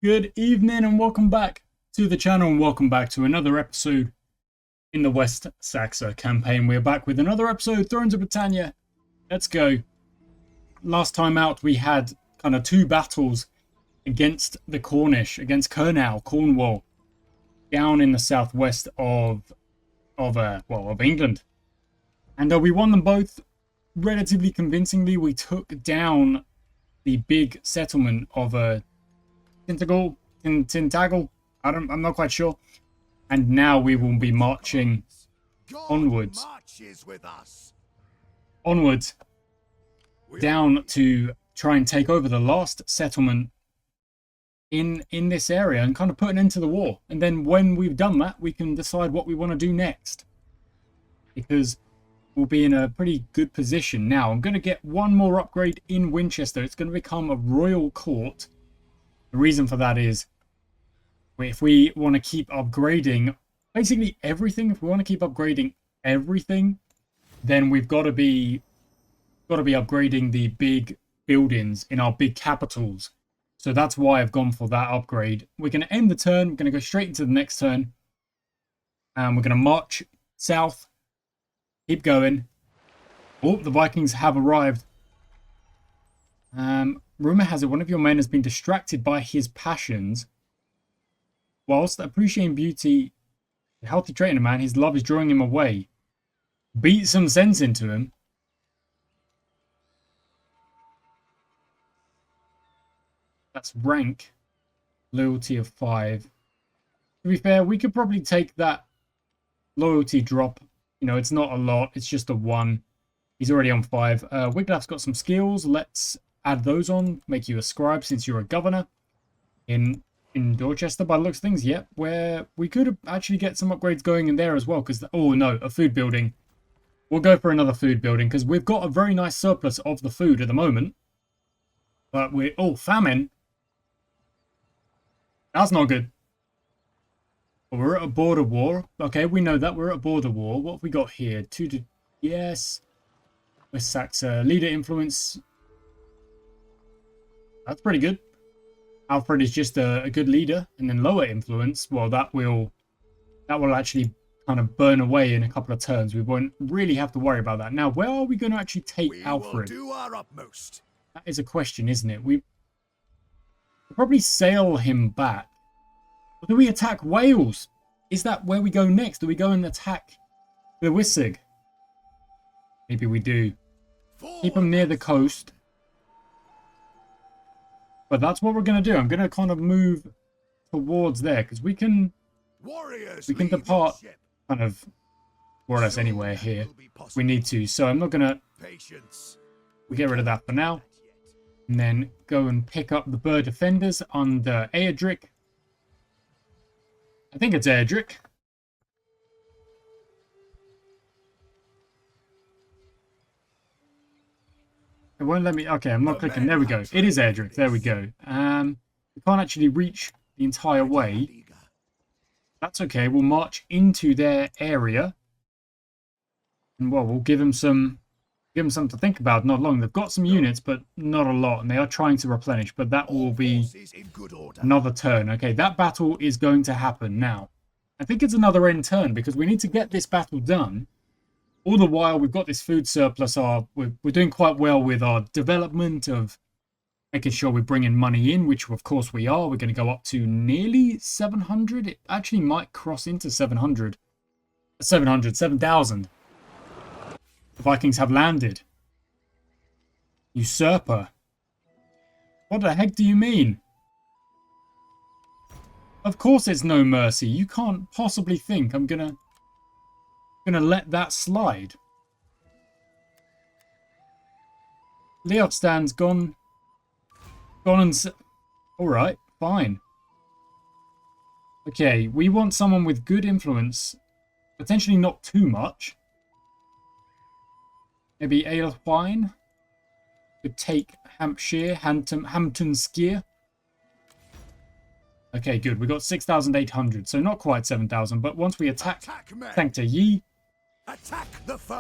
Good evening and welcome back to the channel and welcome back to another episode in the West Saxa campaign. We're back with another episode, Thrones of Britannia. Let's go. Last time out we had kind of two battles against the Cornish, against Cornwall, down in the southwest of England. And we won them both relatively convincingly. We took down the big settlement of Tintagel. I'm not quite sure. And now we will be marching onwards down to try and take over the last settlement in this area and kind of put an end to the war. And then when we've done that, we can decide what we want to do next, because we'll be in a pretty good position now. I'm going to get one more upgrade in Winchester. It's going to become a royal court. The reason for that is, if we want to keep upgrading basically everything, then we've got to be upgrading the big buildings in our big capitals. So that's why I've gone for that upgrade. We're going to end the turn. We're going to go straight into the next turn. And we're going to march south. Keep going. Oh, the Vikings have arrived. Rumor has it one of your men has been distracted by his passions. Whilst appreciating beauty, a healthy trait in a man, his love is drawing him away. Beat some sense into him. That's rank. Loyalty of 5. To be fair, we could probably take that loyalty drop. You know, it's not a lot. It's just a 1. He's already on 5. Wiglaf's got some skills. Let's add those on. Make you a scribe since you're a governor. In Dorchester, by the looks of things, yep. Where we could actually get some upgrades going in there as well. Because, oh no, a food building. We'll go for another food building because we've got a very nice surplus of the food at the moment. But we're... Oh, famine. That's not good. But we're at a border war. Okay, we know that. We're at a border war. What have we got here? Yes. West Saxe. Leader influence. That's pretty good. Alfred is just a good leader. And then lower influence. Well, that will actually kind of burn away in a couple of turns. We won't really have to worry about that. Now, where are we going to actually take Alfred? We will do our utmost. That is a question, isn't it? We'll probably sail him back. Or do we attack Wales? Is that where we go next? Do we go and attack the Wissig? Maybe we do. Keep them near the coast. But that's what we're going to do. I'm going to kind of move towards there because we can depart kind of more or less anywhere here. We need to. So I'm not going to... We'll get rid of that for now. And then go and pick up the Burr Defenders under Eadric. I think it's Eadric. It won't let me... Okay, I'm not clicking. There we go. It is Eadric. There we go. We can't actually reach the entire way. That's okay. We'll march into their area. And, well, we'll give them something to think about. Not long. They've got some units, but not a lot. And they are trying to replenish. But that will be another turn. Okay, that battle is going to happen now. I think it's another end turn because we need to get this battle done. All the while, we've got this food surplus. We're doing quite well with our development of making sure we're bringing money in, which of course we are. We're going to go up to nearly 700. It actually might cross into 700. 7,000. The Vikings have landed. Usurper. What the heck do you mean? Of course it's no mercy. You can't possibly think I'm gonna let that slide. Leofstan's gone and... Alright, fine. Okay, we want someone with good influence. Potentially not too much. Maybe Aelwine could take Hampshire, Hamptonshire. Okay, good. We got 6,800, so not quite 7,000. But once we attack Sancta Yi,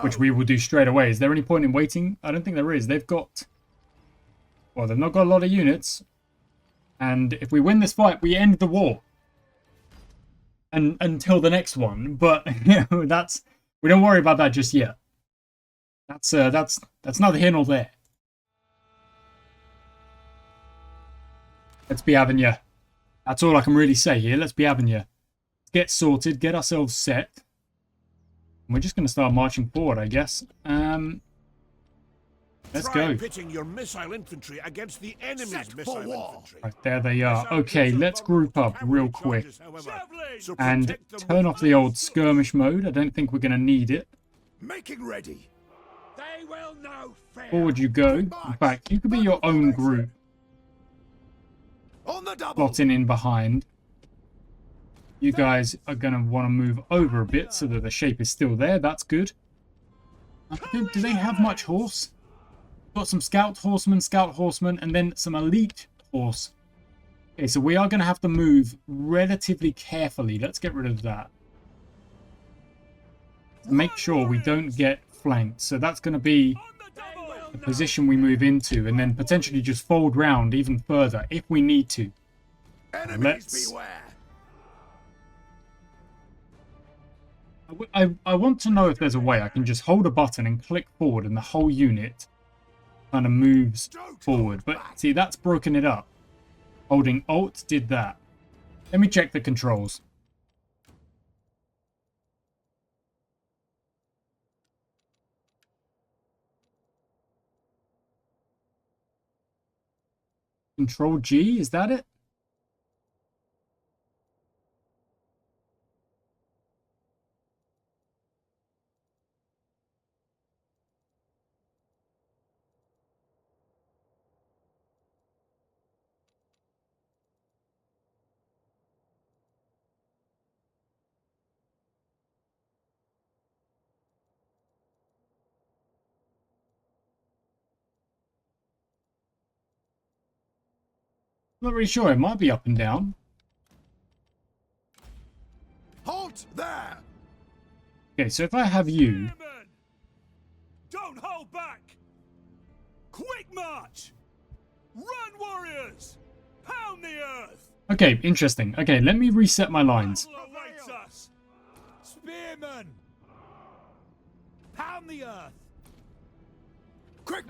which we will do straight away. Is there any point in waiting? I don't think there is. They've got... Well, they've not got a lot of units. And if we win this fight, we end the war. And until the next one. But you know, we don't worry about that just yet. That's neither here nor there. Let's be having you. That's all I can really say here. Let's be having you. Get sorted, get ourselves set. And we're just going to start marching forward, I guess. Let's go. Pitting your missile infantry against the enemy's missile infantry. Right, there they are. Okay, let's group up real quick. And turn off the old skirmish mode. I don't think we're going to need it. Making ready. They will know fear. Forward you go. In fact, you could be your own group. On the double. Plotting in behind. You guys are going to want to move over a bit so that the shape is still there. That's good. Do they have much horse? Got some scout horsemen, and then some elite horse. Okay, so we are going to have to move relatively carefully. Let's get rid of that. Make sure we don't get flanked. So that's going to be the position we move into, and then potentially just fold round even further if we need to. Enemies beware. I want to know if there's a way I can just hold a button and click forward and the whole unit kind of moves forward. But see, that's broken it up. Holding Alt did that. Let me check the controls. Control G, is that it? Not really sure. It might be up and down. Halt there. Okay, so if I have you... Don't hold back. Quick march. Run, warriors. Pound the earth. Okay, interesting. Okay, let me reset my lines. Spearmen. Pound the earth.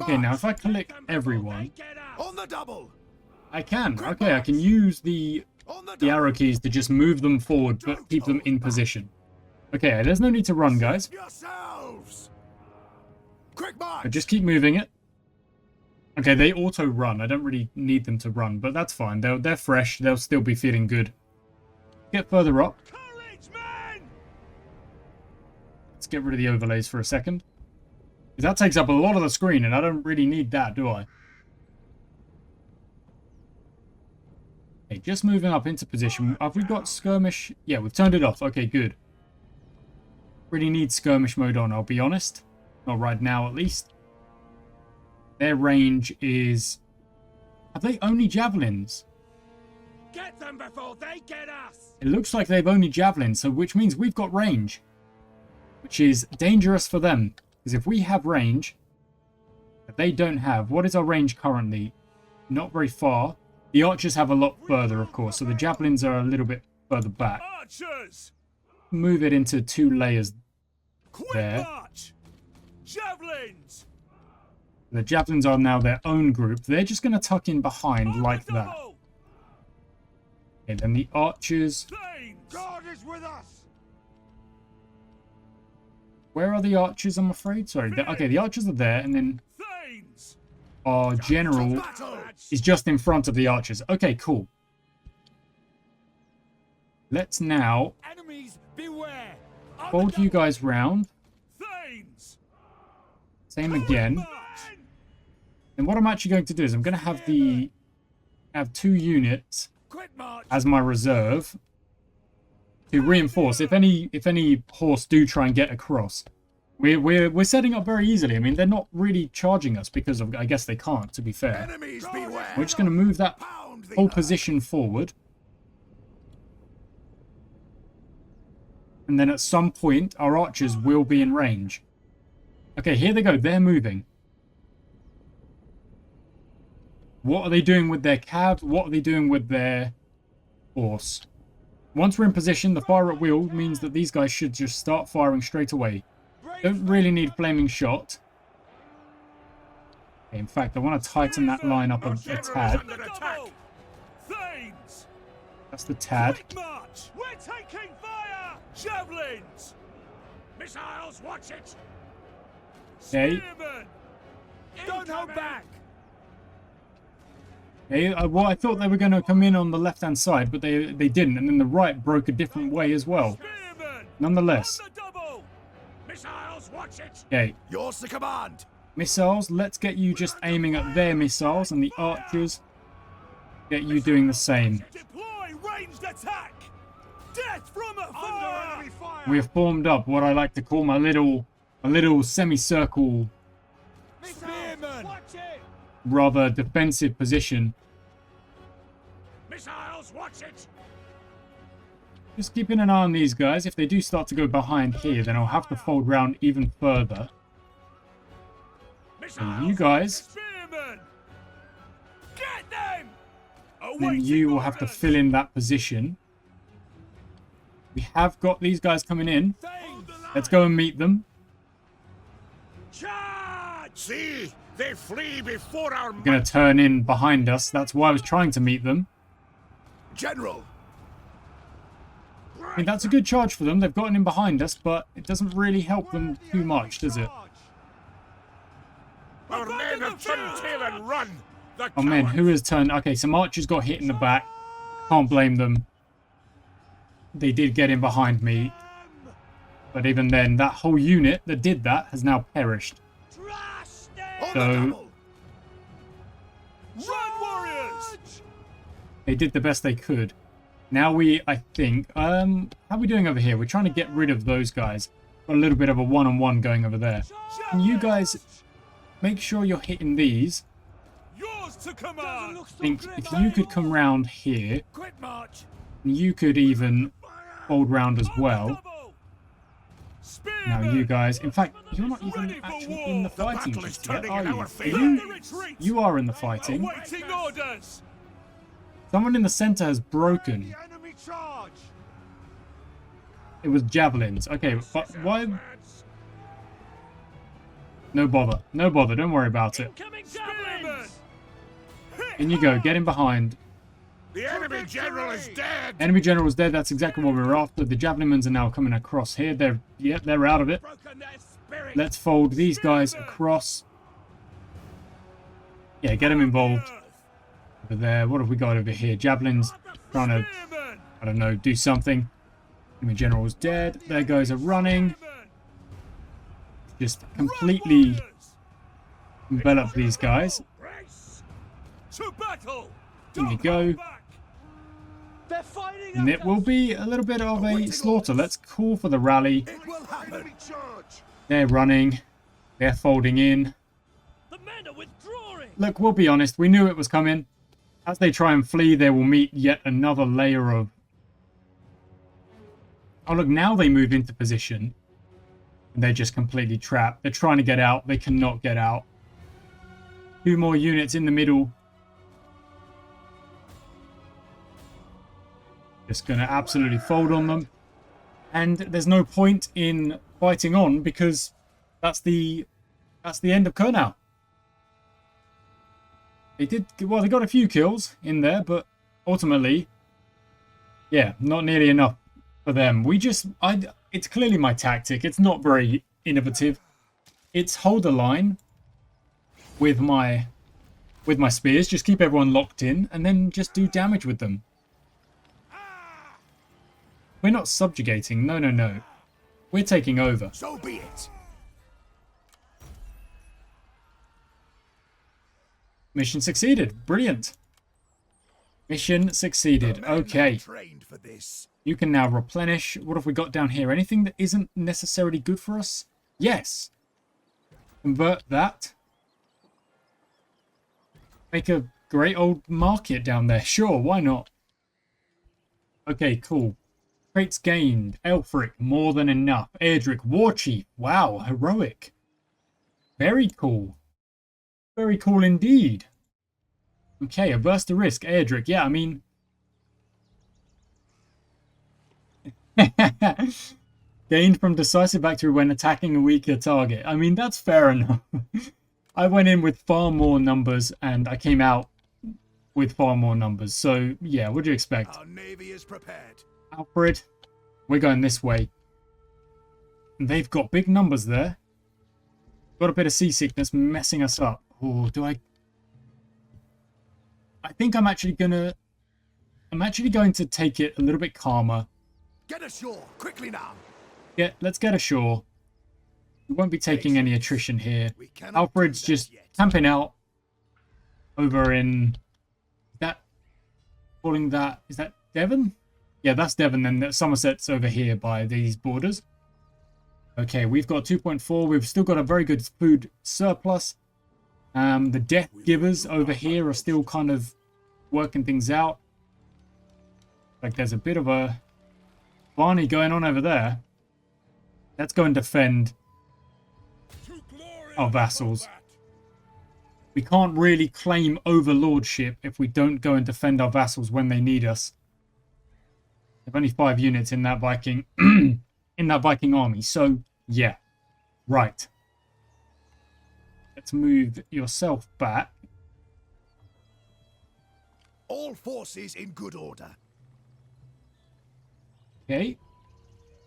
Okay, now if I click everyone... On the double. I can. Okay, I can use the arrow keys to just move them forward, but keep them in position. Okay, there's no need to run, guys. But just keep moving it. Okay, they auto-run. I don't really need them to run, but that's fine. They're fresh. They'll still be feeling good. Get further up. Let's get rid of the overlays for a second. That takes up a lot of the screen, and I don't really need that, do I? Okay, just moving up into position. Have we got skirmish? Yeah, we've turned it off. Okay, good. Really need skirmish mode on, I'll be honest. Not right now, at least. Their range is... Have they only javelins? Get them before they get us. It looks like they've only javelins, so which means we've got range. Which is dangerous for them. Because if we have range, that they don't have... What is our range currently? Not very far. The archers have a lot further, of course, so the javelins are a little bit further back. Archers! Move it into 2 layers there. March. Javelins! The javelins are now their own group. They're just going to tuck in behind like that. Okay, then the archers... God is with us. Where are the archers, I'm afraid? Sorry. Okay, the archers are there, and then our general is just in front of the archers. Okay, cool. Let's now fold you guys round. Same again. And what I'm actually going to do is I'm going to have 2 units as my reserve to reinforce if any horse do try and get across. We're setting up very easily. I mean, they're not really charging us because of, I guess they can't, to be fair. We're just going to move that whole position forward. And then at some point, our archers will be in range. Okay, here they go. They're moving. What are they doing with their cav? What are they doing with their horse? Once we're in position, the fire at will means that these guys should just start firing straight away. Don't really need flaming shot. Okay, in fact, I want to tighten that line up a tad. That's the tad. We're taking fire! Javelins! Missiles, watch it! Okay. Don't hold back! Okay, well, I thought they were going to come in on the left-hand side, but they didn't. And then the right broke a different way as well. Nonetheless. Missiles, watch it! Okay. Yours to command! Missiles, let's get you just aiming at their missiles, and the archers get you doing the same. Deploy ranged attack! Death from afar! We have formed up what I like to call a little semicircle, Spearman! Watch it! rather defensive position. Missiles, watch it! Just keeping an eye on these guys. If they do start to go behind here, then I'll have to fold round even further. And you guys, Spearman! Get them! then you will have to fill in that position. We have got these guys coming in. Let's go and meet them. Charge! See, they flee before our They're going to turn in behind us. That's why I was trying to meet them. General. I mean, that's a good charge for them. They've gotten in behind us, but it doesn't really help them too much, does it? Our men have turned tail and run. Oh man, who has turned? Okay, some archers got hit in the back. Can't blame them. They did get in behind me. But even then, that whole unit that did that has now perished. So Run, warriors! they did the best they could. Now I think, how are we doing over here? We're trying to get rid of those guys. Got a little bit of a one-on-one going over there. And you guys, make sure you're hitting these. Yours to command. I think if you could come round here, Quick march. you could even fold round as well. Now you guys, in fact, you're not even actually in the fighting just yet, are you? You are in the fighting. Awaiting orders. Someone in the center has broken. Enemy charge. It was javelins. Okay, but why? No bother. No bother. Don't worry about it. In you go. Get in behind. The enemy general is dead. Enemy general is dead. That's exactly what we were after. The javelinmen are now coming across here. They're out of it. Let's fold these guys across. Yeah, get them involved. Over there. What have we got over here? Javelins trying to, I don't know, do something. Enemy general is dead. Their guys are running. Just completely envelop these guys. In you go. And it will be a little bit of a slaughter. Let's call for the rally. They're running. They're folding in. Look, we'll be honest. We knew it was coming. As they try and flee, they will meet yet another layer of... Oh, look, now they move into position. And they're just completely trapped. They're trying to get out. They cannot get out. 2 more units in the middle. Just going to absolutely fold on them. And there's no point in fighting on because that's the end of Kurnow. They did, well, they got a few kills in there, but ultimately, yeah, not nearly enough for them. It's clearly my tactic. It's not very innovative. It's hold the line with my spears, just keep everyone locked in, and then just do damage with them. We're not subjugating. No, no, no. We're taking over. So be it. Mission succeeded. Brilliant. Mission succeeded. Okay. Trained for this. You can now replenish. What have we got down here? Anything that isn't necessarily good for us? Yes. Convert that. Make a great old market down there. Sure, why not? Okay, cool. Traits gained. Alfred, more than enough. Airdrick, War Chief. Wow, heroic. Very cool. Very cool indeed. Okay, averse to risk. Airdrick. Yeah, I mean... Gained from decisive victory when attacking a weaker target. I mean, that's fair enough. I went in with far more numbers and I came out with far more numbers. So, yeah, what do you expect? Our navy is prepared. Alfred, we're going this way. And they've got big numbers there. Got a bit of seasickness messing us up. Oh, do I think I'm actually going to take it a little bit calmer. Get ashore, quickly now. Yeah, let's get ashore. We won't be taking any attrition here. Alfred's just camping out over in... Is that Devon? Yeah, that's Devon. Then Somerset's over here by these borders. Okay, we've got 2.4. We've still got a very good food surplus. The death givers over here are still kind of working things out. Like there's a bit of a Barney going on over there. Let's go and defend our vassals. We can't really claim overlordship if we don't go and defend our vassals when they need us. There's only 5 units in that Viking in that Viking army. So yeah, right. Let's move yourself back. All forces in good order. Okay.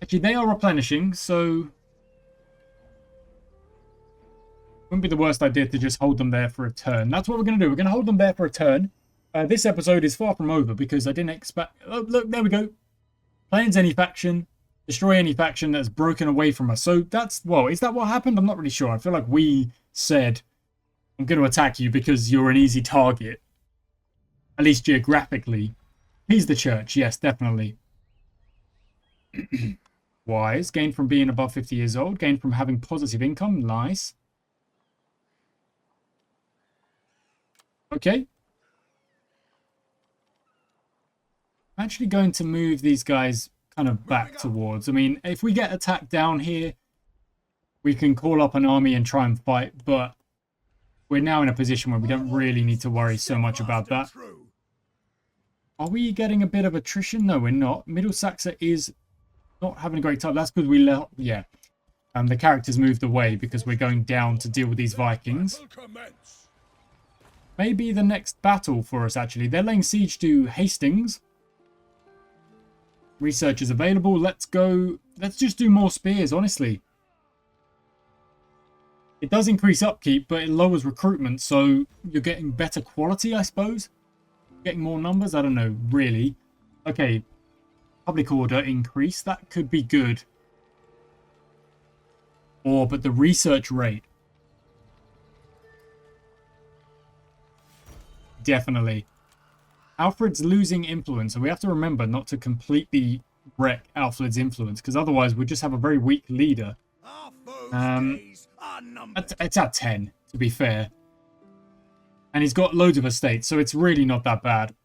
Actually, they are replenishing, so wouldn't be the worst idea to just hold them there for a turn. That's what we're going to do. We're going to hold them there for a turn. This episode is far from over because I didn't expect... Oh, look, there we go. Cleanse any faction. Destroy any faction that's broken away from us. So that's... Well, is that what happened? I'm not really sure. I feel like we said, I'm going to attack you because you're an easy target. At least geographically. He's the church. Yes, definitely. Wise. Gained from being above 50 years old. Gained from having positive income. Nice. Okay. I'm actually going to move these guys kind of back towards. I mean, if we get attacked down here, we can call up an army and try and fight, but we're now in a position where we don't really need to worry so much about that. Are we getting a bit of attrition? No, we're not. Middle Saxa is not having a great time. That's because we let... Yeah. The characters moved away because we're going down to deal with these Vikings. Maybe the next battle for us, actually. They're laying siege to Hastings. Research is available. Let's go. Let's just do more spears, honestly. It does increase upkeep, but it lowers recruitment, so you're getting better quality, I suppose. Getting more numbers? I don't know, really. Okay. Public order increase. That could be good. But the research rate. Definitely. Alfred's losing influence, and we have to remember not to completely wreck Alfred's influence, because otherwise we'll just have a very weak leader. It's at 10, to be fair. And he's got loads of estates, so it's really not that bad.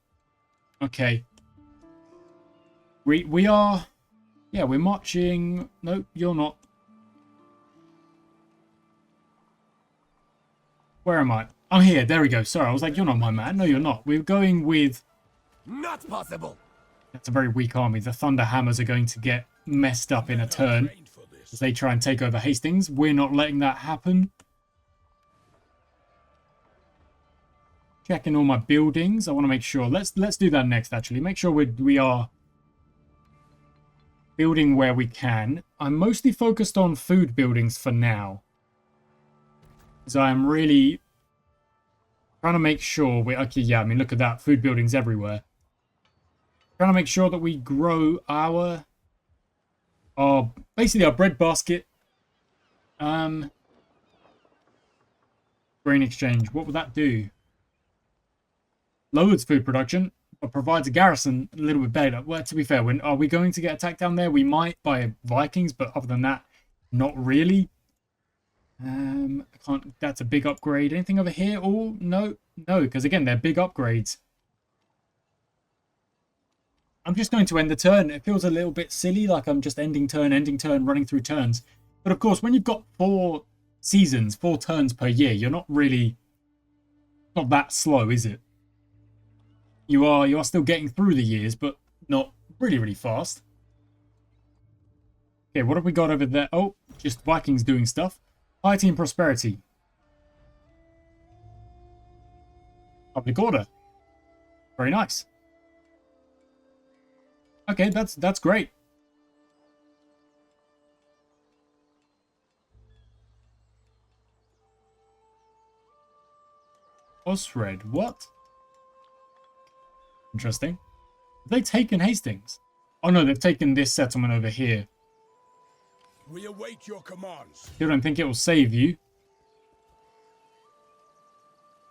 Okay. We are... Yeah, we're marching... Nope, you're not. Where am I? I'm here. There we go. Sorry, I was like, you're not my man. No, you're not. We're going with... Not possible. That's a very weak army. The Thunder Hammers are going to get messed up in a turn as they try and take over Hastings. We're not letting that happen. Checking all my buildings. I want to make sure. Let's do that next, actually. Make sure we are building where we can. I'm mostly focused on food buildings for now. Because I am really... trying to make sure we... Okay, yeah, I mean, look at that. Food buildings everywhere. Trying to make sure that we grow our basically our bread basket. Grain exchange. What would that do? Lowers food production, but provides a garrison a little bit better. Well, to be fair, are we going to get attacked down there? We might by Vikings, but other than that, not really. I can't. That's a big upgrade. Anything over here? Oh, no, because again, they're big upgrades. I'm just going to end the turn. It feels a little bit silly, like I'm just ending turn, running through turns. But of course, when you've got 4 seasons, 4 turns per year, you're not really... not that slow, is it? You are still getting through the years, but not really, really fast. Okay, what have we got over there? Oh, just Vikings doing stuff. Piety and prosperity. Public order. Very nice. Okay, that's great. Osred, what? Interesting. Have they taken Hastings? Oh no, they've taken this settlement over here. We await your commands. Still don't think it will save you.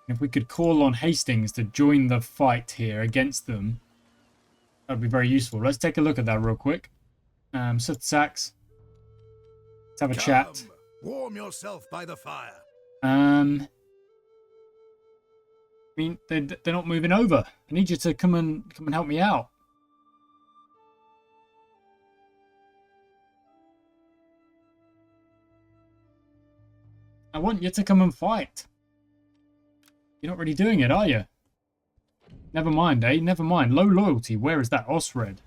If we could call on Hastings to join the fight here against them, that would be very useful. Let's take a look at that real quick. Saxe. Let's have a chat. Warm yourself by the fire. I mean, they're not moving over. I need you to come and help me out. I want you to come and fight. You're not really doing it, are you? Never mind, eh? Never mind. Low loyalty. Where is that? Osred.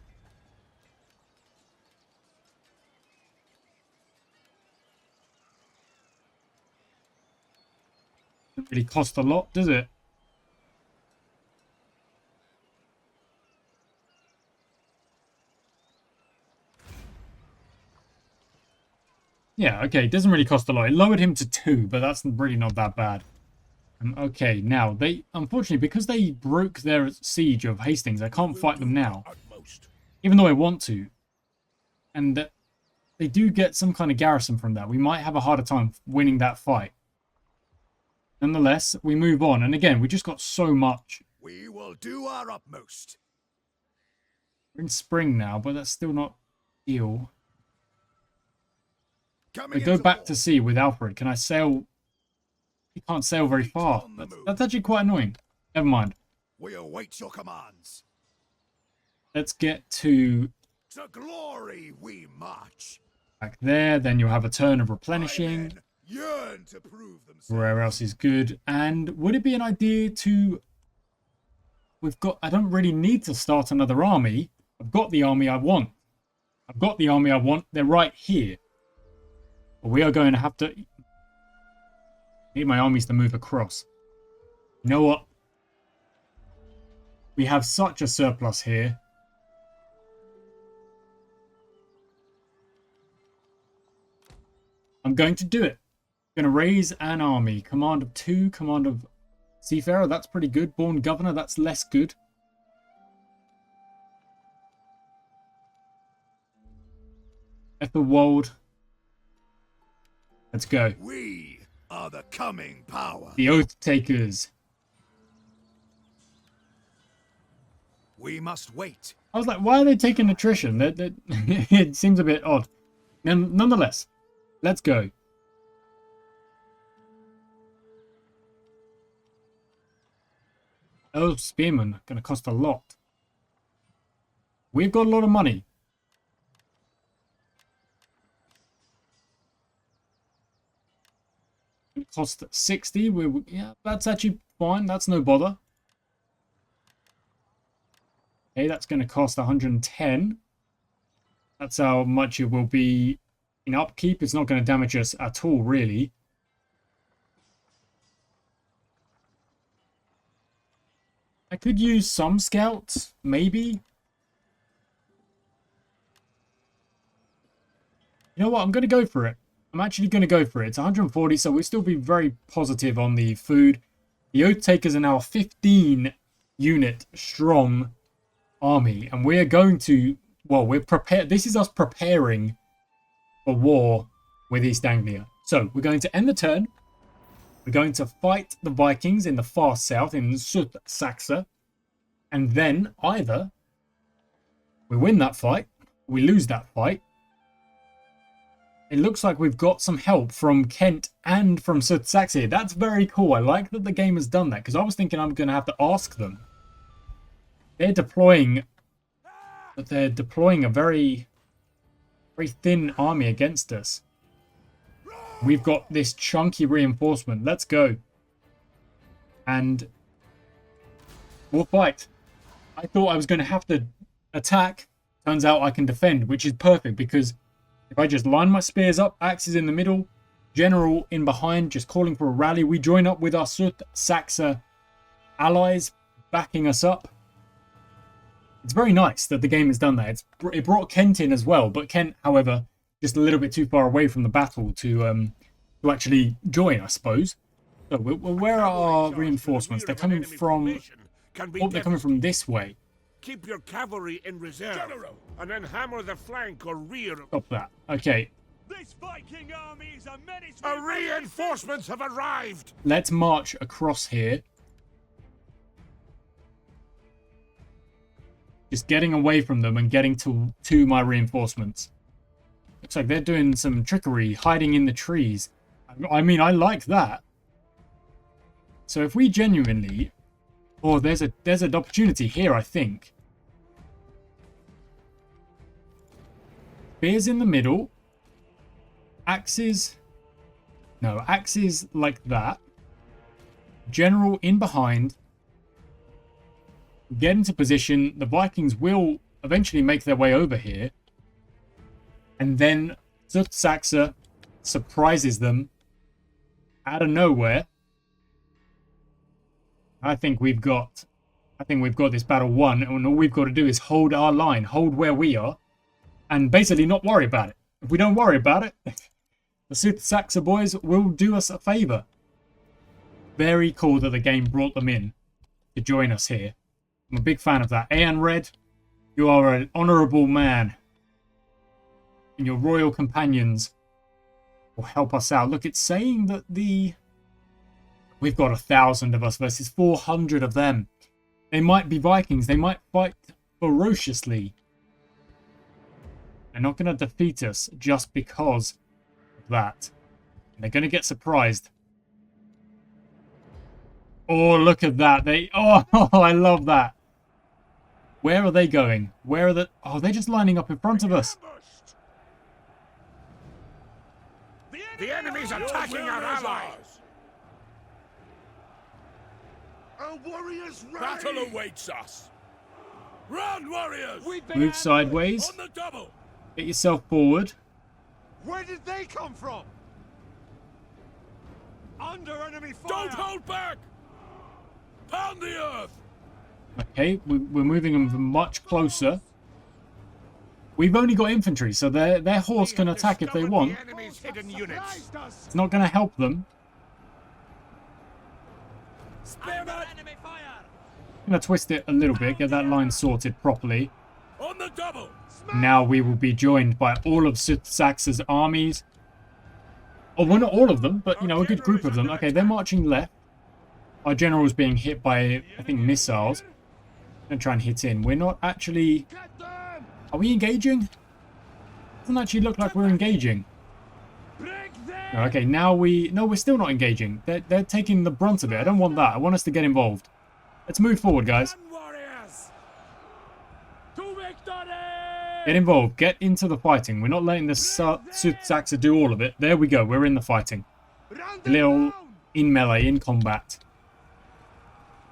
Doesn't really cost a lot, does it? Yeah, okay. It doesn't really cost a lot. It lowered him to 2, but that's really not that bad. Okay, now, unfortunately, because they broke their siege of Hastings, I can't fight them now. Even though I want to. And they do get some kind of garrison from that. We might have a harder time winning that fight. Nonetheless, we move on. And again, we just got so much. We will do our utmost. We're in spring now, but that's still not ideal. I go back to sea with Alfred. Can I sail? He can't sail very far. That's actually quite annoying. Never mind. We await your commands. Let's get to glory we march. Back there. Then you'll have a turn of replenishing. Yearn to prove themselves. Where else is good? And would it be an idea to... I don't really need to start another army. I've got the army I want. They're right here. But we are going to have to... need my armies to move across. You know what? We have such a surplus here. I'm going to do it. I'm going to raise an army. Command of 2, command of Seafarer. That's pretty good. Born Governor. That's less good. Ethelwald. Let's go. We are the coming power. The Oath Takers. We must wait. I was like, why are they taking attrition? It seems a bit odd. Nonetheless, let's go. Oh, Spearmen. Going to cost a lot. We've got a lot of money. It cost 60. Yeah, that's actually fine. That's no bother. Okay, that's going to cost 110. That's how much it will be in upkeep. It's not going to damage us at all, really. I could use some scouts, maybe. You know what? I'm going to go for it. I'm actually going to go for it. It's 140, so we'll still be very positive on the food. The Oath Takers are now a 15-unit strong army, and we're going to... well, we're prepared. This is us preparing for war with East Anglia. So, we're going to end the turn. We're going to fight the Vikings in the far south, in Seaxe. And then, either we win that fight, we lose that fight. It looks like we've got some help from Kent and from Saxe. That's very cool. I like that the game has done that, because I was thinking I'm going to have to ask them. They're deploying a very, very thin army against us. We've got this chunky reinforcement. Let's go. And we'll fight. I thought I was going to have to attack. Turns out I can defend, which is perfect because if I just line my spears up, axes in the middle, general in behind, just calling for a rally, we join up with our Saxe allies backing us up. It's very nice that the game has done that. It brought Kent in as well, but Kent, however, just a little bit too far away from the battle to actually join, I suppose. So where are our reinforcements? They're coming from... Oh, they're coming from this way. Keep your cavalry in reserve, and then hammer the flank or rear. Stop that. Okay. This Viking army is a menace. Our reinforcements have arrived. Let's march across here. Just getting away from them and getting to my reinforcements. Looks like they're doing some trickery, hiding in the trees. I mean, I like that. So if we genuinely... Oh, there's an opportunity here, I think. Spears in the middle. Axes. No, axes like that. General in behind. Get into position. The Vikings will eventually make their way over here. And then Saxe surprises them out of nowhere. I think we've got this battle won, and all we've got to do is hold our line, hold where we are, and basically not worry about it. If we don't worry about it, the Saxe boys will do us a favour. Very cool that the game brought them in to join us here. I'm a big fan of that. Aeon Red, you are an honourable man, and your royal companions will help us out. Look, it's saying that we've got 1,000 of us versus 400 of them. They might be Vikings. They might fight ferociously. They're not going to defeat us just because of that. They're going to get surprised. Oh, look at that. Oh, I love that. Where are they going? Where are the... Oh, they're just lining up in front of us. The enemy's attacking our allies. Our warriors ready. Battle awaits us. Run, warriors! Move sideways. On the double. Get yourself forward. Where did they come from? Under enemy fire. Don't hold back. Pound the earth. Okay, we're moving them much closer. We've only got infantry, so their horse can attack if they want. It's not going to help them. I'm going to twist it a little bit, get that line sorted properly. On the double. Now we will be joined by all of Saxe's armies. Oh, well, not all of them, but, you know, a good group of them. Okay, they're marching left. Our general's being hit by, I think, missiles. I'm going to try and hit in. We're not actually... Are we engaging? Doesn't actually look like we're engaging. Okay, now No, we're still not engaging. They're taking the brunt of it. I don't want that. I want us to get involved. Let's move forward, guys. Get involved. Get into the fighting. We're not letting the Saxe do all of it. There we go. We're in the fighting. A little in melee, in combat.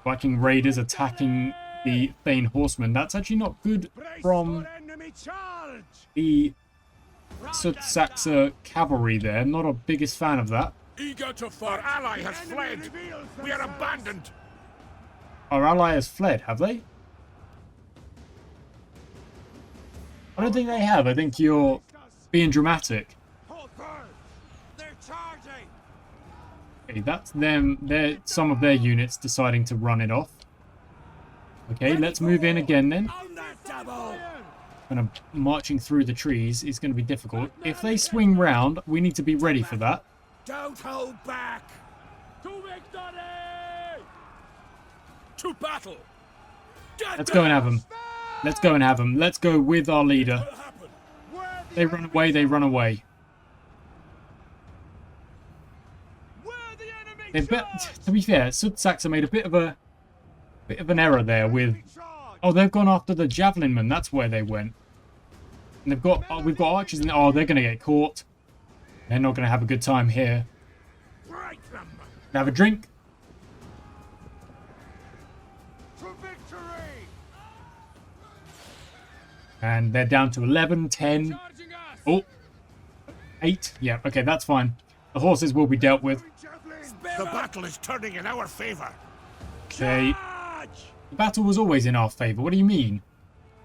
Viking raiders attacking the Thane horsemen. That's actually not good from the Saxe cavalry there. Not a biggest fan of that. Eager to fight. Our ally has fled. We are abandoned. Our ally has fled, have they? I don't think they have. I think you're being dramatic. Okay, that's them. Some of their units deciding to run it off. Okay, let's move in again then. Kind of marching through the trees is going to be difficult. If they swing round, we need to be ready for that. Don't hold back. To victory! To battle. Let's go and have them. Let's go and have them. Let's go with our leader. They run away. They run away. To be fair, Saxe made a bit of an error there with. Oh, they've gone after the javelin men. That's where they went. And we've got archers in. Oh, they're going to get caught. They're not going to have a good time here. Have a drink. And they're down to 11, 10. Oh, 8. Yeah, okay, that's fine. The horses will be dealt with. The battle is turning in our favor. Okay. The battle was always in our favor. What do you mean?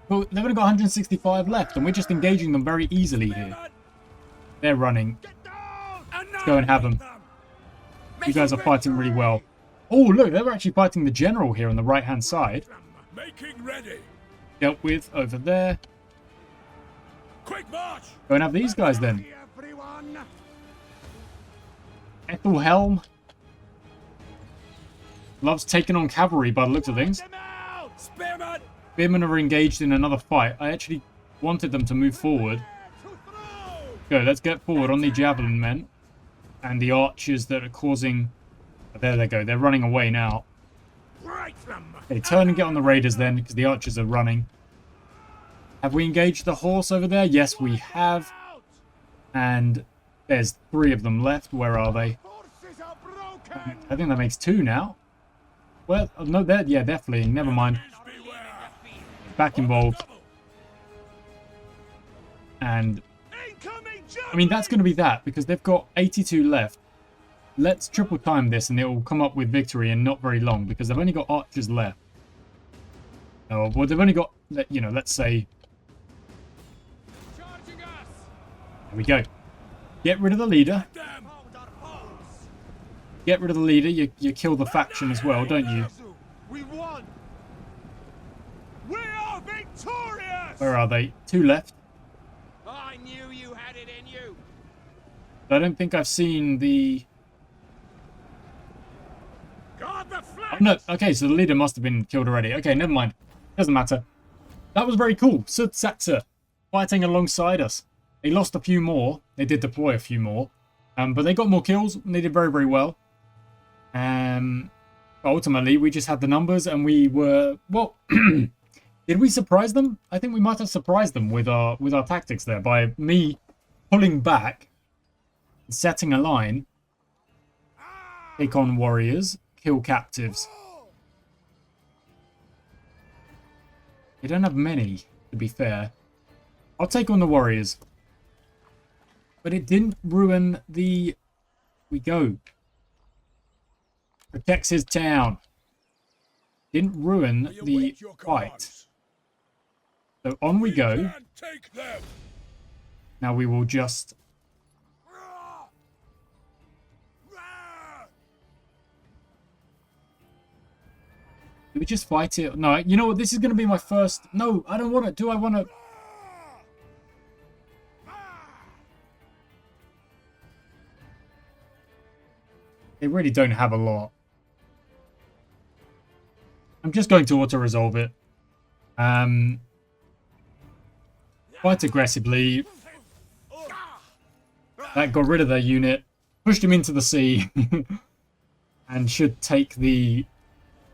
Well, they've only got 165 left, and we're just engaging them very easily here. They're running. Let's go and have them. You guys are fighting really well. Oh, look, they're actually fighting the general here on the right-hand side. Making ready. Dealt with over there. Quick march. Go and have these guys then. Ethelhelm loves taking on cavalry by the looks of things. Spearman. Spearmen are engaged in another fight. I actually wanted them to move forward. Go, let's get forward on the javelin men. And the archers that are causing... There they go. They're running away now. Okay, turn and get on the raiders then, because the archers are running. Have we engaged the horse over there? Yes, we have. And there's 3 of them left. Where are they? I think that makes 2 now. Well, no, they're fleeing. Never mind. Back involved. And, I mean, that's going to be that, because they've got 82 left. Let's triple time this, and it will come up with victory in not very long, because they've only got archers left. Oh, well, they've only got, you know, let's say... There we go. Get rid of the leader. Get rid of the leader. You kill the faction as well, don't you? We won. We are victorious. Where are they? 2 left. I knew you had it in you. I don't think I've seen the... Guard the flank. Oh, no. Okay, so the leader must have been killed already. Okay, never mind. Doesn't matter. That was very cool. Seaxe fighting alongside us. They lost a few more. They did deploy a few more. But they got more kills, and they did very, very well. Ultimately, we just had the numbers, and we were... Well, did we surprise them? I think we might have surprised them with our tactics there by me pulling back, setting a line, take on warriors, kill captives. They don't have many, to be fair. I'll take on the warriors. But it didn't ruin the... We go. Protects his town. Didn't ruin the fight. So on we go. Now we will just... Do we just fight it? No, you know what? This is going to be my first... No, I don't want to. Do I want to... They really don't have a lot. I'm just going to auto-resolve it. Quite aggressively. That got rid of their unit. Pushed him into the sea. And should take the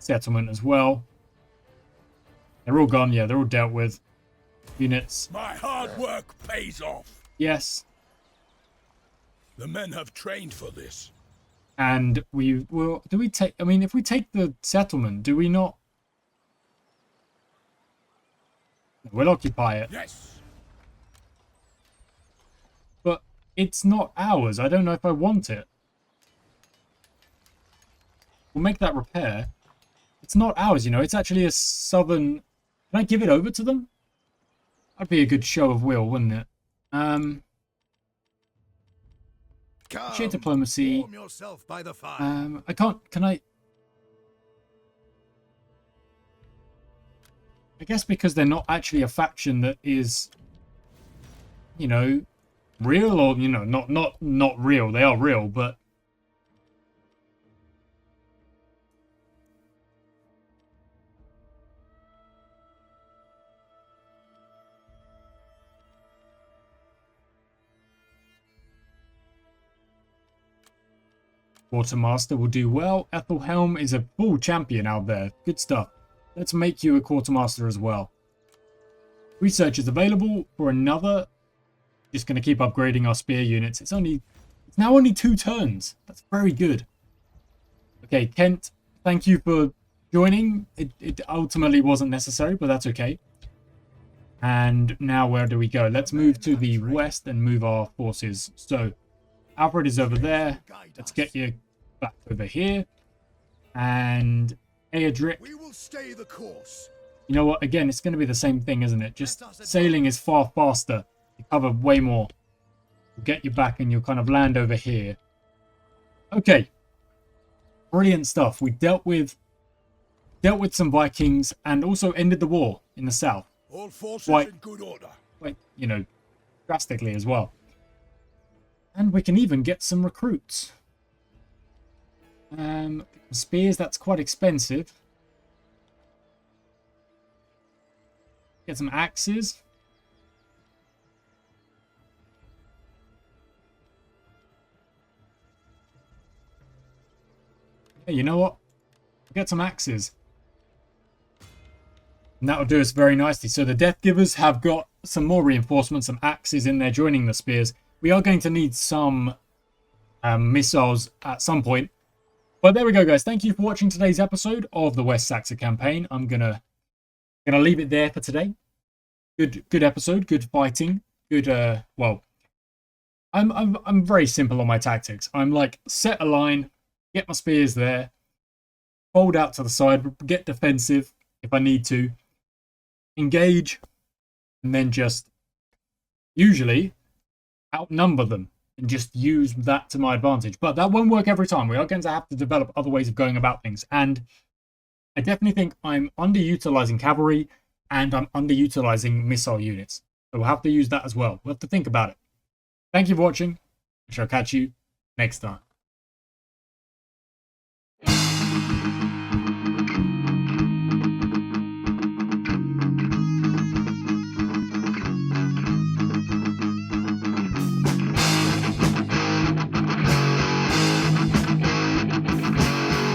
settlement as well. They're all gone. Yeah, they're all dealt with. Units. My hard work pays off. Yes. The men have trained for this. And we will... Do we take... I mean, if we take the settlement, do we not... We'll occupy it. Yes. But it's not ours. I don't know if I want it. We'll make that repair. It's not ours, you know. It's actually a southern... Can I give it over to them? That'd be a good show of will, wouldn't it? Share diplomacy. By the fire. I can't... Can I... I guess because they're not actually a faction that is, you know, real, or, you know, not real. They are real, but... Quartermaster will do well. Ethelhelm is a full champion out there. Good stuff. Let's make you a quartermaster as well. Research is available for another. Just going to keep upgrading our spear units. It's now only 2 turns. That's very good. Okay, Kent, thank you for joining. It ultimately wasn't necessary, but that's okay. And now where do we go? Let's move to the west and move our forces. So Alfred is over there. Let's get you back over here. And Eadric. We will stay the course. You know what? Again, it's going to be the same thing, isn't it? Just sailing is far faster. You cover way more. We'll get you back and you'll kind of land over here. Okay. Brilliant stuff. We dealt with some Vikings and also ended the war in the south. All forces Quite, in good order. quite, you know, drastically as well. And we can even get some recruits. Spears, that's quite expensive. Get some axes. Hey, you know what? Get some axes. And that'll do us very nicely. So the Death Givers have got some more reinforcements, some axes in there joining the spears. We are going to need some missiles at some point. But there we go, guys. Thank you for watching today's episode of the West Saxa campaign. I'm gonna leave it there for today. Good episode, good fighting, good. Well, I'm very simple on my tactics. I'm like set a line, get my spears there, fold out to the side, get defensive if I need to, engage, and then just usually outnumber them and just use that to my advantage. But that won't work every time. We are going to have to develop other ways of going about things. And I definitely think I'm underutilizing cavalry and I'm underutilizing missile units. So we'll have to use that as well. We'll have to think about it. Thank you for watching. I shall catch you next time.